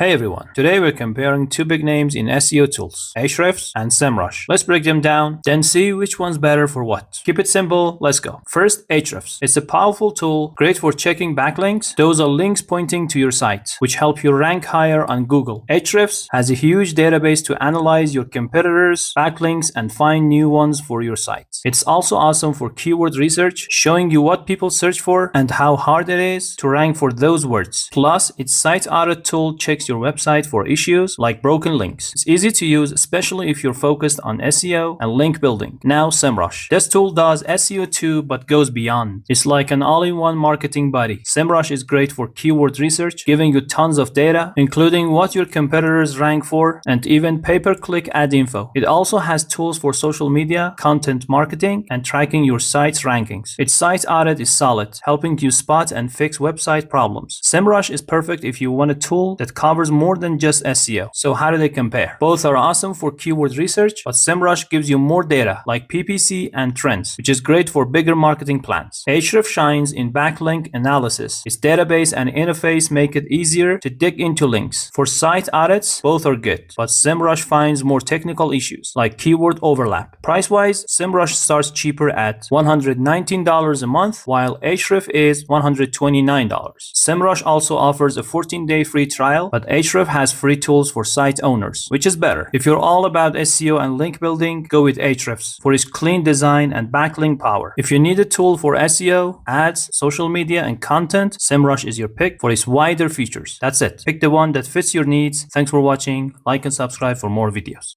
Hey everyone, today we're comparing two big names in SEO tools, Ahrefs and Semrush. Let's break them down, then see which one's better for what. Keep it simple, let's go. First, Ahrefs. It's a powerful tool, great for checking backlinks. Those are links pointing to your site, which help you rank higher on Google. Ahrefs has a huge database to analyze your competitors' backlinks and find new ones for your site. It's also awesome for keyword research, showing you what people search for and how hard it is to rank for those words. Plus, its site audit tool checks your website for issues like broken links. It's easy to use, especially if you're focused on SEO and link building. Now Semrush. This tool does SEO too, but goes beyond. It's like an all-in-one marketing buddy. Semrush is great for keyword research, giving you tons of data, including what your competitors rank for and even pay-per-click ad info. It also has tools for social media, content marketing, and tracking your site's rankings. Its site audit is solid, helping you spot and fix website problems. Semrush is perfect if you want a tool that covers more than just SEO. So how do they compare? Both are awesome for keyword research, but Semrush gives you more data like PPC and trends, which is great for bigger marketing plans. Ahrefs shines in backlink analysis. Its database and interface make it easier to dig into links. For site audits, both are good, but Semrush finds more technical issues like keyword overlap. Price-wise, Semrush starts cheaper at $119 a month, while Ahrefs is $129. Semrush also offers a 14-day free trial, but Ahrefs has free tools for site owners, which is better. If you're all about SEO and link building, go with Ahrefs for its clean design and backlink power. If you need a tool for SEO, ads, social media, and content, Semrush is your pick for its wider features. That's it. Pick the one that fits your needs. Thanks for watching. Like and subscribe for more videos.